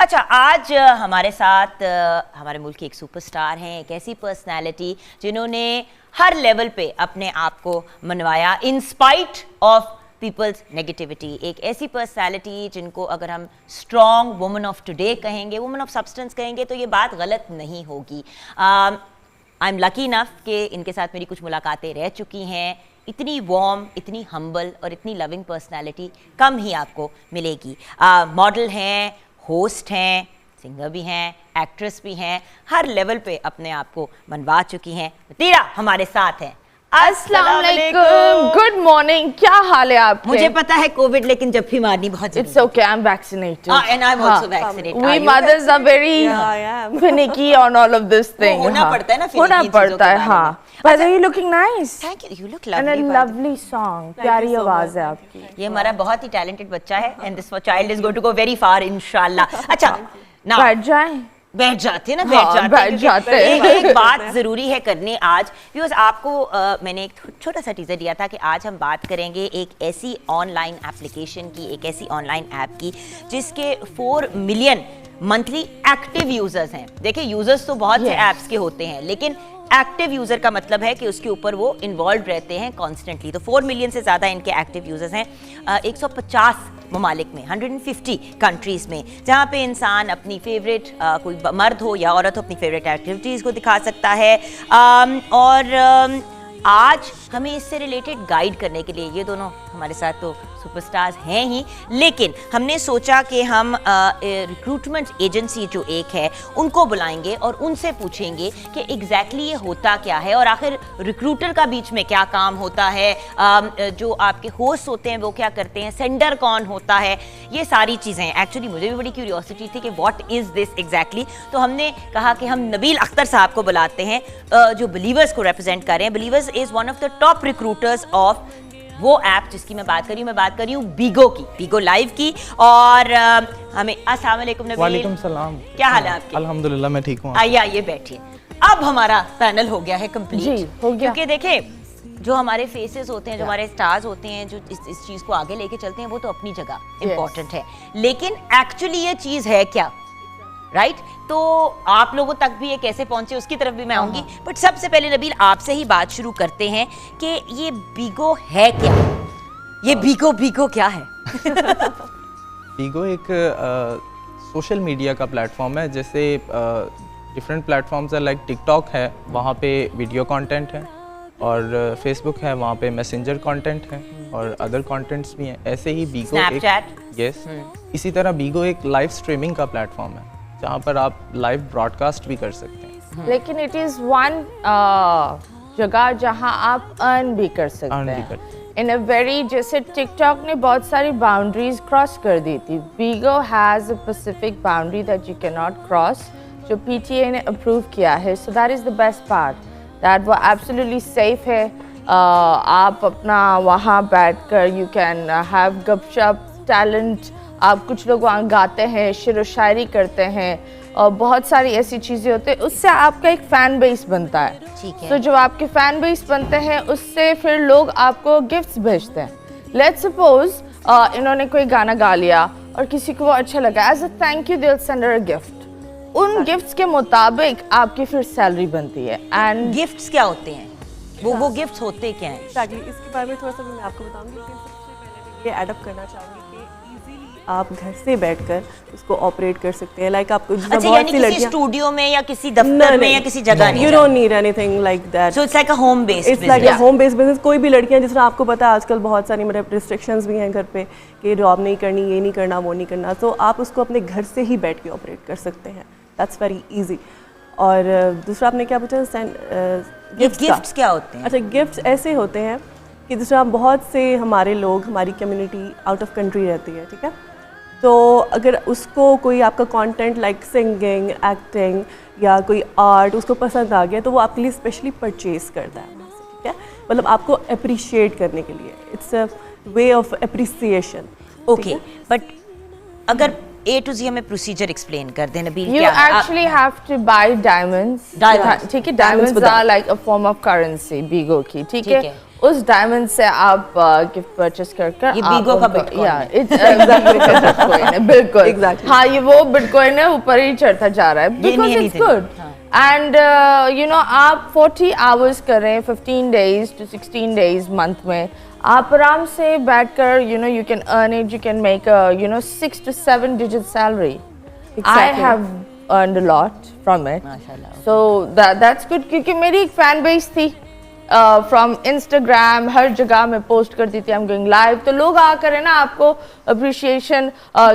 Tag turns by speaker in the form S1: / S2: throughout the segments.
S1: अच्छा, आज हमारे साथ हमारे मुल्क के एक सुपरस्टार हैं, एक ऐसी पर्सनालिटी जिन्होंने हर लेवल पे अपने आप को मनवाया in spite of people's negativity. एक ऐसी पर्सनालिटी जिनको अगर हम स्ट्रॉन्ग वुमन ऑफ टुडे कहेंगे, वुमन ऑफ सब्सटेंस कहेंगे, तो ये बात गलत नहीं होगी। आई एम लकी इनफ कि इनके साथ मेरी कुछ मुलाकातें रह चुकी हैं। इतनी वार्म, इतनी हम्बल और इतनी लविंग पर्सनालिटी कम ही आपको मिलेगी। मॉडल हैं, होस्ट हैं, सिंगर भी हैं, एक्ट्रेस भी हैं, हर लेवल पे अपने आप को मनवा चुकी हैं। तीरा हमारे साथ हैं।
S2: अस्सलाम वालेकुम, गुड मॉर्निंग, क्या हाल है आपके?
S1: मुझे पता है कोविड, लेकिन जब भी मारनी बहुत
S2: It's okay, I'm vaccinated.
S1: And I'm also vaccinated.
S2: We mothers are very finicky on all of this thing.
S1: होना पड़ता है ना,
S2: होना पड़ता है, हाँ। By the way, you looking nice.
S1: Thank you. You look
S2: And
S1: lovely.
S2: a lovely song. प्यारी आवाज है आपकी।
S1: ये हमारा बहुत ही टैलेंटेड बच्चा है, and this child is going to go very far, इंशाल्लाह। अच्छा, now बैठ जाते ना, बैठ जाते हैं। एक बात जरूरी है करने आज, बिकॉज आपको मैंने एक छोटा सा टीजर दिया था कि आज हम बात करेंगे एक ऐसी ऑनलाइन एप्लीकेशन की, एक ऐसी ऑनलाइन ऐप की जिसके 4 मिलियन मंथली एक्टिव यूजर्स हैं। देखिए, यूजर्स तो बहुत से ऐप्स के होते हैं, लेकिन एक्टिव यूजर का मतलब है कि उसके ऊपर वो इन्वॉल्व रहते हैं कॉन्स्टेंटली। तो 4 मिलियन से ज़्यादा इनके एक्टिव यूजर्स हैं 150 ममालिक में, 150 कंट्रीज़ में, जहाँ पे इंसान अपनी फेवरेट कोई मर्द हो या औरत हो अपनी फेवरेट एक्टिविटीज़ को दिखा सकता है। और आज हमें इससे रिलेटेड गाइड करने के लिए ये दोनों हमारे साथ तो सुपरस्टार्स हैं ही, लेकिन हमने सोचा कि हम रिक्रूटमेंट एजेंसी जो एक है उनको बुलाएंगे और उनसे पूछेंगे कि एग्जैक्टली ये होता क्या है और आखिर रिक्रूटर का बीच में क्या काम होता है, जो आपके होस्ट होते हैं वो क्या करते हैं, सेंडर कौन होता है, ये सारी चीज़ें हैं। एक्चुअली मुझे भी बड़ी क्यूरियोसिटी थी कि व्हाट इज़ दिस एग्जैक्टली, तो हमने कहा कि हम नबील अख्तर साहब को बुलाते हैं जो बिलीवर्स को रिप्रेजेंट कर रहे हैं। Believers is one of the top recruiters of वो ऐप जिसकी मैं बात कर रही हूँ बीगो की, बीगो लाइव की। और हमें अस्सलाम वालेकुम नबील।
S3: वालेकुम सलाम,
S1: क्या हाल है आपके?
S3: अल्हम्दुलिल्लाह मैं ठीक हूँ।
S1: आइए बैठिए। अब हमारा पैनल हो गया है कंप्लीट, हो गया, क्योंकि देखें जो हमारे फेसेस होते हैं, जो हमारे स्टार्स होते हैं, जो इस चीज़ को आगे लेके चलते हैं, वो तो अपनी जगह इम्पोर्टेंट है, लेकिन एक्चुअली ये चीज़ है क्या, राइट? तो आप लोगों तक भी ये कैसे पहुंचे उसकी तरफ भी मैं आऊंगी, बट सबसे पहले नबील आपसे ही बात शुरू करते हैं कि ये बीगो है क्या? ये बीगो क्या है?
S3: बीगो एक सोशल मीडिया का प्लेटफॉर्म है, जैसे डिफरेंट प्लेटफॉर्म्स है, लाइक टिकटॉक है, वहाँ पे वीडियो कंटेंट है, और फेसबुक है, वहाँ पे मैसेंजर कंटेंट है, और अदर कंटेंट्स भी हैं। ऐसे ही बीगो
S1: स्नैपचैट,
S3: इसी तरह बीगो एक लाइव स्ट्रीमिंग का प्लेटफॉर्म है जहाँ पर आप लाइव ब्रॉडकास्ट भी कर सकते हैं।
S2: लेकिन इट इज वन जगह जहाँ आप अर्न भी कर सकते हैं इन अ वेरी, जैसे टिकटॉक ने बहुत सारी बाउंड्रीज क्रॉस कर दी थी, Bigo has a specific boundary that you can not cross, जो पीटीए ने अप्रूव किया है। So that is the best part, that वो एब्सोल्युटली सेफ है। आप अपना वहाँ बैठकर यू कैन हैव गपशप, टैलेंट, आप कुछ लोग वहाँ गाते हैं, शेर व शायरी करते हैं, और बहुत सारी ऐसी चीज़ें होती हैं, उससे आपका एक फ़ैन बेस बनता है।
S1: ठीक है।
S2: तो जब आपके फ़ैन बेस बनते हैं, उससे फिर लोग आपको गिफ्ट्स भेजते हैं। लेट्स सपोज इन्होंने कोई गाना गा लिया और किसी को वो अच्छा लगा, as a thank you they will send a gift. उन गिफ्ट्स के मुताबिक आपकी फिर सैलरी बनती है। एंड
S1: गिफ्ट्स क्या होते हैं? वो गिफ्ट्स होते क्या हैं?
S4: एग्जैक्टली, इसके बारे में थोड़ा सा मैं आपको बताऊंगी, लेकिन सबसे पहले ये एडअप करना चाहूँगी कि इजीली आप घर से बैठकर उसको ऑपरेट कर सकते हैं। लाइक आपको
S1: अच्छा, यानी किसी स्टूडियो में या किसी दफ्तर में या किसी जगह नहीं,
S4: you don't need anything like that.
S1: So it's like a home based
S4: business, it's like a home based business. कोई भी लड़कियां, जिस तरह आपको पता है आजकल बहुत सारी मतलब रिस्ट्रिक्शंस भी हैं घर पे कि जॉब नहीं करनी, ये नहीं करना, वो नहीं करना, तो आप उसको अपने घर से ही बैठ के ऑपरेट कर सकते हैं। That's very easy. और दूसरा आपने क्या पूछा?
S1: गिफ्ट्स क्या होते हैं?
S4: अच्छा, गिफ्ट्स ऐसे होते हैं कि जिस तरह बहुत से हमारे लोग, हमारी कम्युनिटी आउट ऑफ कंट्री रहती है, ठीक है, तो अगर उसको कोई आपका कंटेंट लाइक सिंगिंग, एक्टिंग या कोई आर्ट उसको पसंद आ गया, तो वो आपके लिए स्पेशली परचेज करता है, ठीक है, मतलब आपको अप्रिशिएट करने के लिए। It's a way of appreciation.
S1: Okay, but अगर A to Z हमें प्रोसीजर एक्सप्लेन कर दें Nabeel.
S2: You actually have to buy diamonds. ठीक है, diamonds are like a form of currency, बीगो की, ठीक है। उस डायमंड से आप गिफ्ट परचेस करके
S1: ये बीगो का बिटकॉइन है।
S2: बिल्कुल
S4: Exactly.
S2: हाँ, ये वो बिटकॉइन है, ऊपर ही चढ़ता जा रहा है, because it's good. And you know, आप 40 आवर्स करें 15 days to 16 days मंथ में, आप आराम से बैठकर you know you can earn it, you can make you know 6 to 7 digit salary. I have earned a lot from it. So that's good, क्योंकि मेरी एक फैन बेस थी फ्रॉम इंस्टाग्राम, हर जगह मैं पोस्ट करती थी आई एम गोइंग लाइव, तो लोग आकर है ना आपको अप्रिशिएशन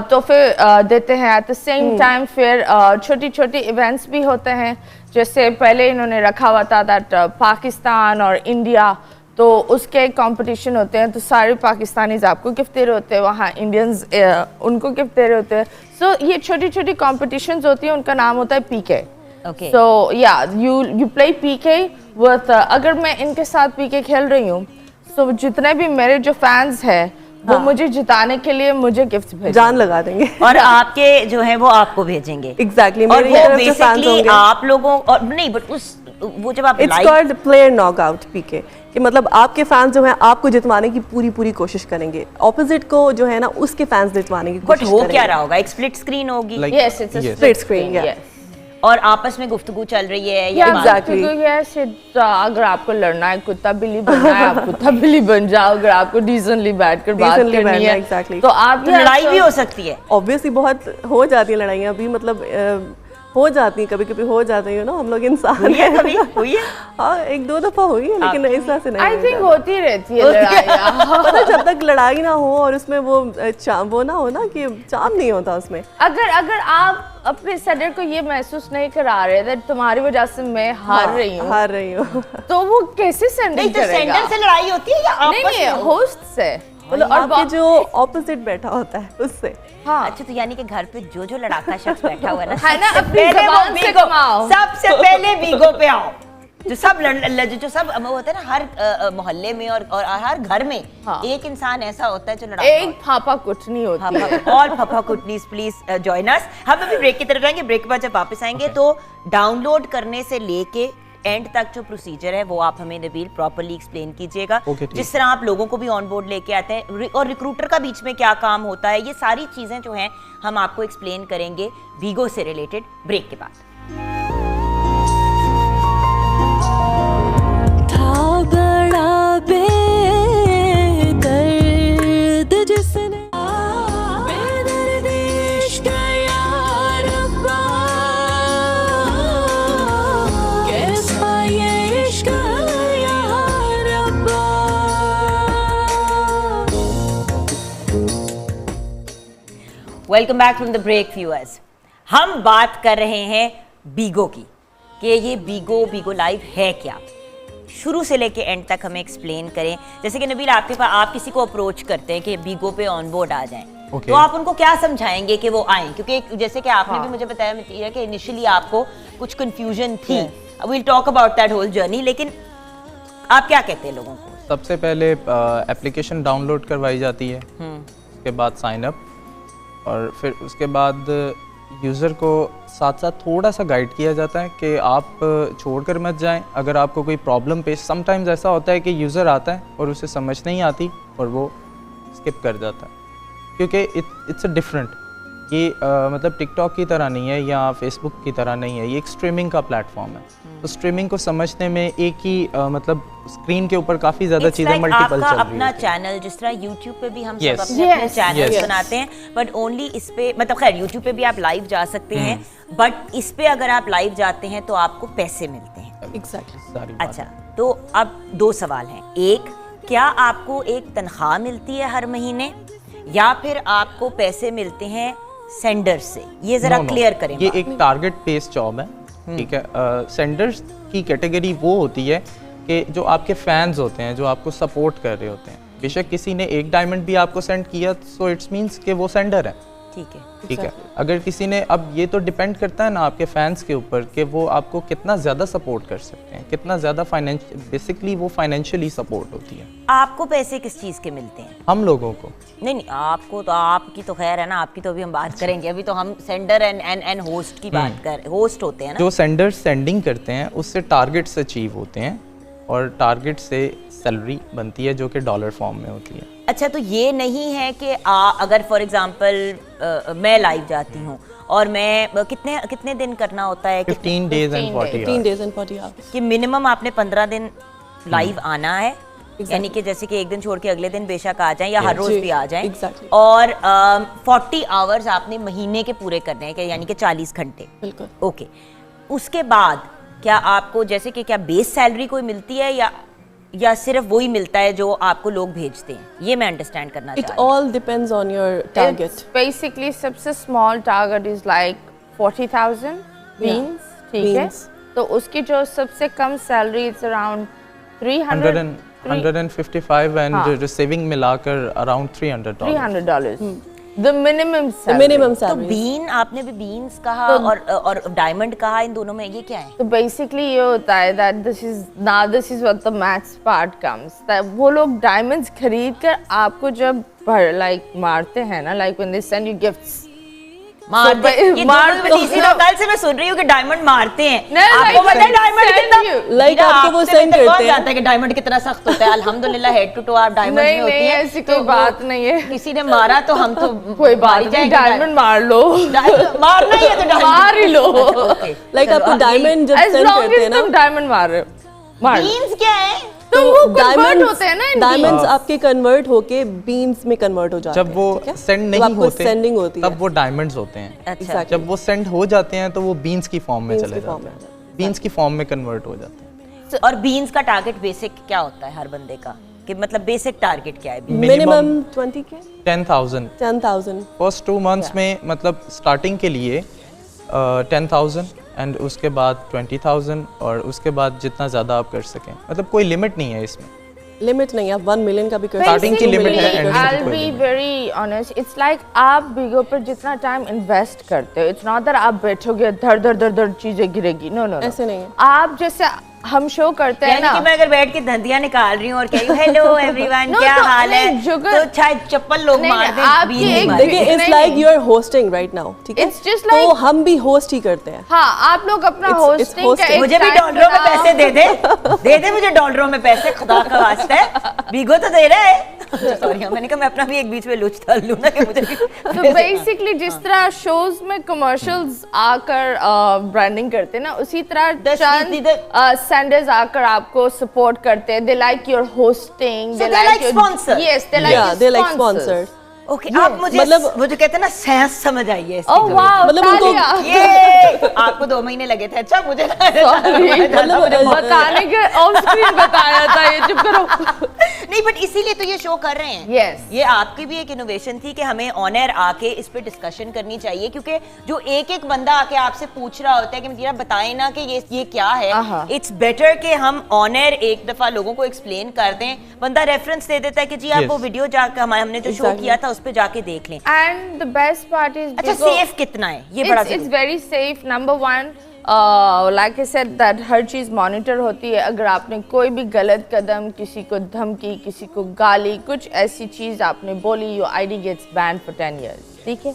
S2: तोहफे देते हैं। एट द सेम टाइम फिर छोटी छोटी इवेंट्स भी होते हैं, जैसे पहले इन्होंने रखा हुआ था दैट पाकिस्तान और इंडिया, तो उसके कंपटीशन होते हैं, तो सारे पाकिस्तानीज आपको गिफ्ट दे रहे होते हैं, वहाँ इंडियंस उनको गिफ्ट दे रहे होते हैं। सो ये छोटी छोटी कॉम्पिटिशन्स होती हैं, उनका नाम होता है पीके।
S1: Okay.
S2: So yeah, you play PK with अगर मैं इनके साथ PK खेल रही हूँ, so जितने भी मेरे जो फैंस हैं वो मुझे जिताने के लिए मुझे गिफ्ट्स भेजेंगे,
S4: जान लगा देंगे
S1: और आपके जो है वो आपको भेजेंगे।
S4: एग्जैक्टली,
S1: और वो बेसिकली आप लोगों और नहीं, बट उस वो जब आप
S4: इट्स कॉल्ड प्लेयर नॉकआउट पीके, कि मतलब आपके फैंस जो हैं आपको जितवाने की पूरी कोशिश करेंगे, ऑपोजिट को जो है ना उसके फैंस जितवाने की कोशिश करेंगे।
S1: बट हो क्या रहा होगा, एक स्प्लिट स्क्रीन होगी?
S2: Yes, it's a
S4: split screen, yeah.
S2: yes.
S1: और आपस में गुफ्तगू चल रही है या
S4: Exactly.
S2: Yes, अगर आपको लड़ना है, कुत्ता बिल्ली बनना है, आप कुत्ता बिल्ली बन जाओ। अगर आपको डिसेंटली बैठकर बात करनी है,
S4: exactly.
S2: तो आप
S1: लड़ाई भी हो सकती है।
S4: ऑब्वियसली बहुत हो जाती है लड़ाइयाँ भी, मतलब हो जाती हैं, कभी कभी हो जाते हैं, हम लोग इंसान हैं।
S1: हुई है
S4: हाँ, एक दो दफा हुई है, लेकिन इस तरह से नहीं।
S2: आई थिंक होती रहती है लड़ाइयाँ।
S4: पता, जब तक लड़ाई ना हो और उसमें वो ना हो ना कि चाम नहीं होता उसमें।
S2: अगर आप अपने सेंडर को ये महसूस नहीं करा रहे दैट तुम्हारी वजह से मैं हार रही हूँ, तो वो कैसे सेंडर करेगा?
S1: सेंडर से लड़ाई होती है या आपस
S2: नहीं, होस्ट से,
S4: मतलब आपके जो ऑपोजिट बैठा होता है उससे।
S1: हाँ। अच्छा, तो यानी कि घर पे जो लड़ाका शख्स बैठा हुआ
S2: है ना, अपनी ज़बान से कमाओ।
S1: सबसे पहले बीगो पे आओ, जो सब जो सब वो होता है ना, हर मोहल्ले में और हर घर में एक इंसान ऐसा होता है जो लड़ाका,
S2: एक फापा कुटनी होती है।
S1: ऑल फापा कुटनीस प्लीज जॉइन अस। हम अभी ब्रेक की तरफ जाएंगे, ब्रेक के बाद जब वापस आएंगे तो डाउनलोड करने से लेके एंड तक जो प्रोसीजर है वो आप हमें नबील प्रॉपर्ली एक्सप्लेन कीजिएगा। जिस तरह आप लोगों को भी ऑन बोर्ड लेके आते हैं और रिक्रूटर का बीच में क्या काम होता है, ये सारी चीजें जो हैं हम आपको एक्सप्लेन करेंगे बीगो से रिलेटेड ब्रेक के बाद।
S5: था बड़ा बेदर्द जिसने बेदर्द इश्क यार अब्बा, कैसा ये इश्क यार अब्बा।
S1: Welcome back from the break viewers. हम बात कर रहे हैं बीगो की, कि ये बीगो लाइव है क्या, शुरू से लेके एंड तक हमें एक्सप्लेन करें। जैसे कि नबील, आपके पास आप किसी को अप्रोच करते हैं कि बीगो पे ऑन बोर्ड आ जाएं, तो आप उनको क्या समझाएंगे कि वो आएं? क्योंकि जैसे कि आपने भी मुझे बताया कि इनिशियली आपको कुछ कंफ्यूजन थी, we will talk about that whole journey, लेकिन आप क्या कहते हैं लोगों को?
S3: सबसे पहले एप्लीकेशन डाउनलोड करवाई जाती है, उसके बाद साइन अप, और फिर उसके बाद यूज़र को साथ साथ थोड़ा सा गाइड किया जाता है कि आप छोड़कर मत जाएं। अगर आपको कोई प्रॉब्लम पेश, समटाइम्स ऐसा होता है कि यूज़र आता है और उसे समझ नहीं आती और वो स्किप कर जाता है, क्योंकि इट्स अ डिफरेंट, ये मतलब टिकटॉक की तरह नहीं है या फेसबुक की तरह नहीं है, ये एक स्ट्रीमिंग का प्लेटफॉर्म है। तो स्ट्रीमिंग को समझने में एक ही मतलब स्क्रीन के ऊपर काफ़ी ज़्यादा चीज़ें मल्टीपल चल रही हैं।
S1: अपना चैनल, जिस तरह यूट्यूब पे भी हम सब अपने चैनल बनाते हैं, बट ओनली इस पे, मतलब खैर यूट्यूब पे भी आप लाइव जा सकते हैं, बट इस पे अगर आप लाइव जाते हैं तो आपको पैसे मिलते हैं।
S4: एग्जैक्टली।
S1: अच्छा, तो अब दो सवाल हैं। एक, क्या आपको एक तनख्वाह मिलती है हर महीने, या फिर आपको पैसे मिलते हैं सेंडर से? ये जरा क्लियर करें।
S3: ये एक टारगेट बेस्ड जॉब है, ठीक है। सेंडर्स की कैटेगरी वो होती है कि जो आपके फैंस होते हैं, जो आपको सपोर्ट कर रहे होते हैं। बेशक किसी ने एक डायमंड भी आपको सेंड किया, सो इट्स मींस कि वो सेंडर है, ठीक है। अगर किसी ने, अब ये तो डिपेंड करता है ना आपके फैंस के ऊपर कि वो आपको कितना ज़्यादा सपोर्ट कर सकते हैं, कितना ज़्यादा बेसिकली वो फाइनेंशियली सपोर्ट होती है।
S1: आपको पैसे किस चीज़ के मिलते हैं?
S3: हम लोगों को
S1: नहीं, आपको तो, आपकी तो खैर है ना, आपकी तो अभी हम बात करेंगे। अभी तो हम सेंडर एंड होस्ट की बात कर, होस्ट होते हैं ना,
S3: जो सेंडर सेंडिंग करते हैं उससे टारगेट्स अचीव होते हैं, और टारगेट से सैलरी बनती है जो कि डॉलर फॉर्म में होती है।
S1: अच्छा, तो ये नहीं है कि अगर फॉर एग्जांपल मैं लाइव जाती हूँ और मैं कितने दिन करना होता है?
S3: 15 days and 40
S4: hours
S1: कि मिनिमम आपने 15 दिन लाइव आना है, यानी कि जैसे कि एक दिन छोड़ के अगले दिन बेशक आ जाएं या हर रोज भी आ जाएं, और 40 आवर्स आपने महीने के पूरे करने हैं, यानी कि 40 घंटे।
S4: बिल्कुल।
S1: ओके, उसके बाद क्या आपको जैसे कि क्या बेस सैलरी कोई मिलती है या सिर्फ वही मिलता है जो आपको लोग भेजते हैं? ये मैं अंडरस्टैंड करना चाहती हूँ।
S4: It all depends on your target.
S2: Basically सबसे small target is like 40,000 beans, ठीक है? तो उसकी जो सबसे कम salary it's around
S3: 155 and receiving मिलाकर अराउंड $300।
S2: The minimum
S4: salary.
S1: तो बीन, आपने भी बीन्स कहा और डायमंड कहा, इन दोनों में ये क्या है?
S2: तो बेसिकली ये होता है that this is what the maths part comes, that वो लोग डायमंड्स खरीद कर आपको जब मारते हैं ना, like when they send you gifts,
S1: मारते कल से मैं सुन रही हूँ कि डायमंड मारते हैं। आपको पता है डायमंड कितना
S4: आपको वो सेंड करते हैं,
S1: जाता है कि डायमंड कितना सख्त होता है। अल्हम्दुलिल्लाह हेड टू टो आप डायमंड में होती हैं।
S2: ऐसी कोई बात नहीं है।
S1: किसी ने मारा तो हम तो
S2: कोई बात नहीं, डायमंड मार लो,
S1: मारना ही है तो
S2: मार ही लो।
S4: लाइक आपको डायमंड जब सेंड करते हैं ना,
S2: तुम डायमंड मार रहे हो,
S1: बीन्स क्या है?
S2: तो वो कन्वर्ट होते हैं ना,
S4: डायमंड्स आपके कन्वर्ट होके बीन्स में कन्वर्ट हो जाते हैं।
S3: जब वो सेंड नहीं होते
S4: सेंडिंग होती है
S3: तब वो डायमंड्स होते हैं।
S1: अच्छा।
S3: जब वो सेंड हो जाते हैं तो वो बीन्स की फॉर्म में चले जाते हैं, बीन्स की फॉर्म में कन्वर्ट हो जाते हैं।
S1: और बीन्स का टारगेट बेसिक क्या होता है हर बंदे का, कि मतलब बेसिक टारगेट क्या है?
S4: मिनिमम 20K
S3: 10,000 फर्स्ट 2 months में, मतलब स्टार्टिंग के लिए 10,000 एंड उसके बाद 20,000 और उसके बाद जितना ज़्यादा आप कर सकें, मतलब कोई लिमिट नहीं है इसमें।
S4: लिमिट नहीं, आप 1 million का भी कर
S3: स्टार्टिंग की लिमिट है।
S2: I'll be very honest, it's like आप बिगो पर जितना टाइम इन्वेस्ट करते हो, it's not that आप बैठोगे धड़ चीजें गिरेगी, नो,
S4: ऐसे नहीं है।
S2: आप जैसे हम शो करते हैं ना,
S1: कि मैं अगर बैठ के धंधियां निकाल रही हूँ और कह रही हूँ हेलो एवरीवन, क्या हाल है, तो शायद चप्पल लोग मार दें।
S4: देखिए, it's like you are hosting right now, ठीक है? तो हम भी होस्ट ही करते हैं।
S2: हाँ, आप लोग अपना होस्टिंग का
S1: मुझे भी डॉलरों में पैसे दे दे मुझे डॉलरों में पैसे, खुदा का वास्ता है। बीगो तो दे रहा है। सॉरी, मैंने कहा मैं अपना भी एक बीच में लुच डाल लूं ना कि मुझे भी।
S2: तो बेसिकली जिस तरह शोज में कमर्शियल्स आकर ब्रांडिंग करते हैं ना, उसी तरह सेंडर्स आकर आपको सपोर्ट करते हैं। They like your hosting,
S1: they like sponsor.
S2: Yes, they like sponsors.
S1: Okay, आप मुझे कहते हैं ना सेंस समझ आई है।
S2: ओह वाओ,
S4: मतलब उनको
S1: ये आपको 2 महीने लगे थे। अच्छा, मुझे
S2: मतलब बताने के ऑफ स्क्रीन बताया था, ये चुप करो।
S1: नहीं, बट इसीलिए तो ये शो कर रहे हैं।
S2: Yes.
S1: ये आपकी भी एक इनोवेशन थी कि हमें ऑन एयर आके इस पे डिस्कशन करनी चाहिए, क्योंकि जो एक बंदा आके आपसे पूछ रहा होता है कि मुझे बताएं ना कि ये क्या है, इट्स बेटर कि हम ऑन एयर एक दफा लोगों को एक्सप्लेन कर दें। बंदा रेफरेंस दे देता है कि जी आप वो वीडियो जाकर हमने जो शो किया था उस पे जाके देख लें।
S2: And the best part is,
S1: अच्छा, सेफ कितना है ये? बड़ा
S2: it's very safe. Number 1, like I said that her cheese monitor होती है। अगर आपने कोई भी गलत कदम, किसी को धमकी, किसी को गाली, कुछ ऐसी चीज़ आपने बोली, your ID gets banned for 10 years, ठीक है?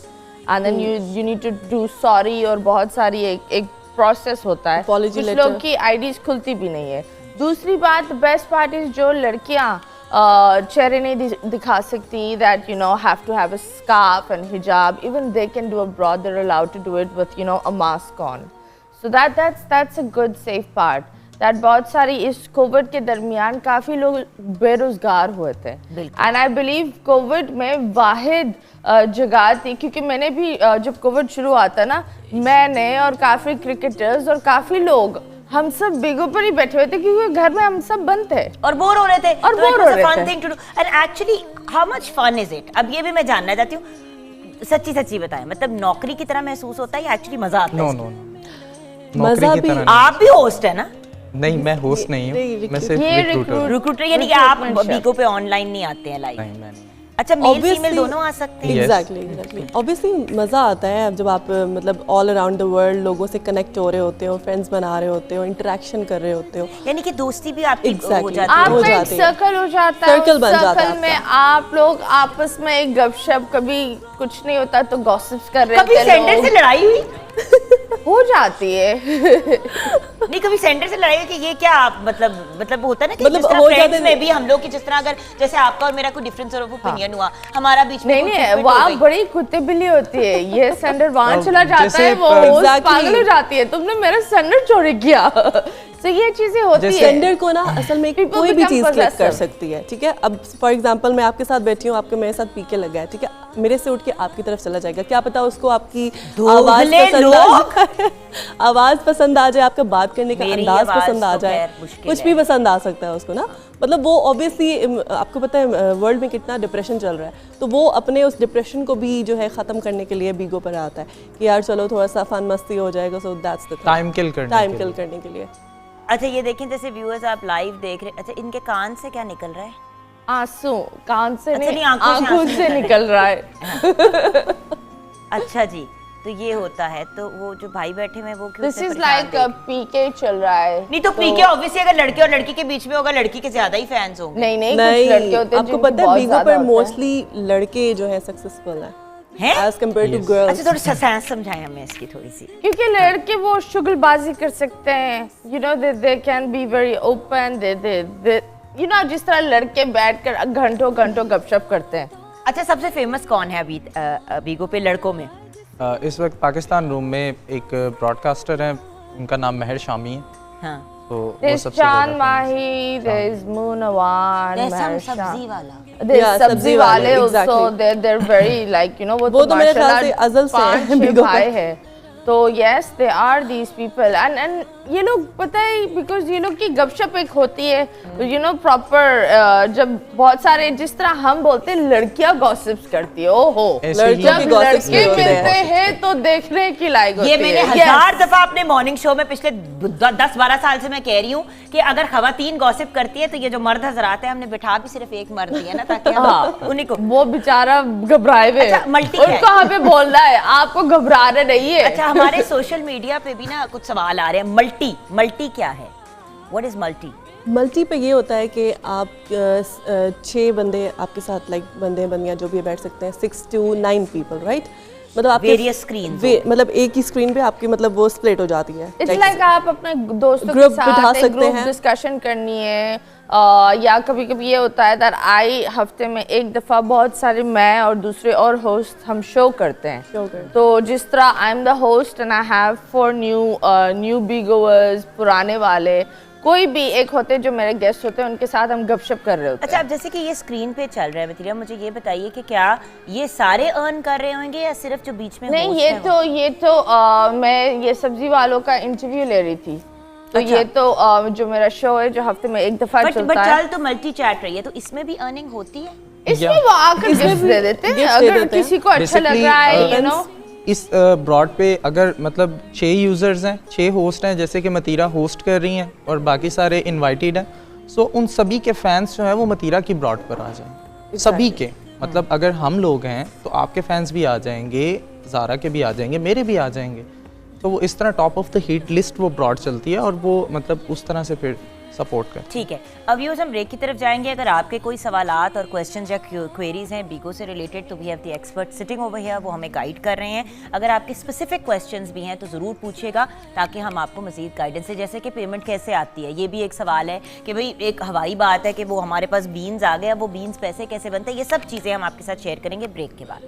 S2: And then you need to do sorry, और बहुत सारी एक प्रोसेस होता है। कुछ लोग की आईडीज खुलती भी नहीं है। दूसरी बात, बेस्ट पार्ट इज जो लड़कियाँ चेहरे नहीं दिखा सकती, that have to have a scarf and hijab, even they can do abroad, they're allowed to do it with a mask on, so that's a good safe part, that बहुत सारी इस Covid के दरमियान काफ़ी लोग बेरोज़गार हुए थे, and I believe कोविड में वाहिद जगह थी, क्योंकि मैंने भी जब कोविड शुरू हुआ था ना, मैंने और काफ़ी क्रिकेटर्स और काफ़ी लोग, हम सब बिगो पर ही बैठे हुए थे, क्योंकि घर में हम सब बंद थे
S1: और बोर हो रहे थे,
S2: और बोर हो रहे थे।
S1: Fun thing to do, and actually how much fun is it? अब ये भी मैं जानना चाहती हूँ, सच्ची बताएं, मतलब नौकरी की तरह महसूस होता है या एक्चुअली मजा आता है?
S3: नो, मजा भी।
S1: आप भी होस्ट है ना?
S3: नहीं, मैं होस्ट नहीं हूँ, मैं सिर्फ
S1: रिक्रूटर, यानी कि आप बिगो पे ऑनलाइन नहीं आते हैं लाइव?
S3: नहीं।
S1: अच्छा, मेल फीमेल दोनों आ सकते हैं?
S4: एग्जैक्टली। ऑब्वियसली मज़ा आता है जब आप मतलब ऑल अराउंड द वर्ल्ड लोगों से कनेक्ट हो रहे होते हो, फ्रेंड्स बना रहे होते हो, इंटरेक्शन कर रहे होते हो,
S1: यानी कि दोस्ती भी आपकी हो जाती है।
S2: आपका एक सर्कल हो जाता है,
S4: सर्कल बन जाता है,
S2: सर्कल में आप लोग आपस में एक गपशप, कभी कुछ नहीं होता तो गॉसिप्स कर रहे थे।
S1: कभी सेंटर से लड़ाई हुई?
S2: हो जाती है।
S1: नहीं कभी सेंटर से लड़ाई कि ये क्या आप मतलब होता है ना कि
S4: मतलब
S1: जिस तरह
S4: हो
S1: फ्रेंड्स
S4: जाते
S1: में भी हम लोग की जिस तरह अगर जैसे आपका और मेरा कोई डिफरेंस ऑफ ओपिनियन हुआ हमारा बीच में
S2: नहीं वहाँ बड़ी कुत्ते बिल्ली होती है, ये सेंटर वहाँ चला जाता
S3: जैसे
S2: है, वो
S4: exactly.
S2: पागल हो जाती है, तुमने मेरा सेंटर चोरी किया। तो ये चीजें होती है।
S4: सेंडर को ना असल में
S2: People
S4: कोई भी
S2: become
S4: चीज क्लिक कर
S2: possessive.
S4: सकती है, ठीक है। अब फॉर एग्जांपल मैं आपके साथ बैठी हूँ, आपके मेरे साथ पीके लगा है, ठीक है, मेरे से उठ के आपकी तरफ चला जाएगा, क्या पता उसको आपकी आवाज पसंद आ जाए, आवाज पसंद आ जाए, आपका बात करने का अंदाज पसंद आ जाए, कुछ भी पसंद आ सकता है उसको ना। मतलब वो ऑब्वियसली आपको पता है वर्ल्ड में कितना डिप्रेशन चल रहा है, तो वो अपने उस डिप्रेशन को भी जो है ख़त्म करने के लिए बीगो पर आता है कि यार चलो थोड़ा सा फन मस्ती हो जाएगा, सो दैट्स द
S3: टाइम किल
S4: करने के लिए।
S1: अच्छा ये देखें जैसे व्यूअर्स आप लाइव देख रहे, अच्छा इनके कान से क्या निकल रहा है?
S2: आंसू कान से
S1: अच्छा,
S2: नहीं,
S1: आंखों
S2: से निकल रहा है।
S1: अच्छा जी, तो ये होता है। तो वो जो भाई बैठे हुए हैं वो क्यों
S2: दिस इज लाइक पीके चल रहा है।
S1: नहीं तो पीके ऑब्वियसली अगर लड़के और लड़की के बीच में होगा, लड़की के ज्यादा ही फैंस होंगे।
S2: नहीं कुछ लड़के होते हैं
S4: आपको पता है बीगो पर मोस्टली लड़के जो है सक्सेसफुल हैं as compared to girls।
S1: अच्छा थोड़ी साइंस समझाएं हमें इसकी थोड़ी सी।
S2: क्योंकि लड़के वो शुगलबाजी कर सकते हैं, you know they can be very open, they you know जिस तरह लड़के बैठकर घंटों गपशप करते हैं।
S1: अच्छा सबसे फेमस कौन है अभी बीगो पे लड़कों में?
S3: इस वक्त पाकिस्तान रूम में एक ब्रॉडकास्टर हैं, उनका नाम महर शामी है।
S1: हाँ।
S3: तो वो
S2: There's
S3: सबसे
S2: चांद माही, there's Munawan,
S1: सब्जी वाला।
S2: there's सब्जी वाले
S4: exactly.
S2: also they're very like you know
S4: वो तो मेरे ख्याल से अज़ल से हैं,
S2: 5-6
S4: बीगो
S2: भाई
S4: पर।
S2: है। तो yes they are these people and ये लोग पता है because ये लोग की गपशप एक होती है you know proper जब बहुत सारे जिस तरह हम बोलते हैं लड़कियां गॉसिप्स करती है, ओहो
S4: लड़कियों की
S2: जब
S4: gossips
S2: लड़के
S4: भी होते
S2: मिलते
S4: हैं।
S2: हैं तो देखने की लायक होती
S1: ये
S2: है।
S1: मैंने
S2: Yes.
S1: 1000 दफा अपने मॉर्निंग शो में पिछले 10-12 साल से मैं कह रही हूँ कि अगर खवातीन गॉसिप करती है तो ये जो मर्द हजरात है, हमने बिठा भी सिर्फ एक मर्द दिया ना ताकि हम उन्हीं को।
S2: वो बेचारा घबराए हुए
S1: अच्छा, मल्टी क्या है?
S2: उनको हमें बोलना है आपको घबराना नहीं है।
S1: अच्छा हमारे सोशल मीडिया पे भी ना कुछ सवाल आ रहे हैं, मल्टी क्या है? What is multi?
S4: मल्टी पे ये होता है कि आप 6 बंदे आपके साथ लाइक बंदियां जो भी बैठ सकते हैं, 6 to 9 पीपल, राइट? मतलब आपके
S1: वेरियस स्क्रीन
S4: मतलब एक ही स्क्रीन पे आपकी मतलब वो स्प्लिट हो जाती है।
S2: इट्स लाइक आप अपने दोस्तों
S4: ग्रुप
S2: के साथ
S4: बिठा
S2: एक
S4: सकते
S2: ग्रुप
S4: हैं।
S2: डिस्कशन करनी है या कभी कभी ये होता है दैट आई हफ्ते में एक दफ़ा बहुत सारे मैं और दूसरे और होस्ट हम शो करते हैं। तो जिस तरह I am the host and I have 4 new बीगोवर्स, पुराने वाले कोई भी एक होते जो मेरे गेस्ट होते हैं, उनके साथ हम गपशप कर रहे होते हैं।
S1: अच्छा अब जैसे कि ये स्क्रीन पे चल रहा है मतीरिया, मुझे ये बताइए कि क्या ये सारे अर्न कर रहे होंगे या सिर्फ जो बीच में
S2: नहीं
S1: host
S2: ये
S1: हैं वो?
S2: तो मैं ये सब्जी वालों का इंटरव्यू ले रही थी, तो
S1: अच्छा।
S2: ये तो जो मेरा शो है जो हफ्ते में एक दफा
S1: बट
S2: चलता है,
S1: चल तो मल्टी चैट रही है, तो इसमें भी अर्निंग होती है?
S2: इसमें वो आकर गिफ्ट दे देते हैं
S4: gift दे
S2: अगर
S4: देते हैं।
S2: किसी को अच्छा लग रहा है, यू नो।
S3: इस ब्रॉड पे अगर मतलब 6 यूज़र्स हैं, 6 होस्ट हैं, जैसे कि मतीरा होस्ट कर रही हैं और बाकी सारे इनवाइटेड हैं, सो उन सभी के फैंस जो हैं वो मतीरा की ब्रॉड पर आ जाएंगे, सभी के। मतलब अगर हम लोग हैं तो आपके फैंस भी आ जाएंगे, ज़ारा के भी आ जाएंगे, मेरे भी आ जाएंगे। तो वो इस तरह top of the heat list वो ब्रॉड चलती है और वो मतलब उस तरह से फिर सपोर्ट कर।
S1: ठीक है, अब व्यूअर्स हम ब्रेक की तरफ जाएंगे। अगर आपके कोई सवालात और क्वेश्चंस या क्वेरीज हैं बीगो से रिलेटेड, तो we have the expert sitting over here, वो हमें गाइड कर रहे हैं। अगर आपके स्पेसिफिक क्वेश्चंस भी हैं तो ज़रूर पूछिएगा ताकि हम आपको मज़ीद गाइडेंस से, जैसे कि पेमेंट कैसे आती है, ये भी एक सवाल है कि भाई एक हवाई बात है कि वो हमारे पास बीन्स आ गए, अब वो बीन्स पैसे कैसे बनते हैं, ये सब चीज़ें हम आपके साथ शेयर करेंगे ब्रेक के बाद।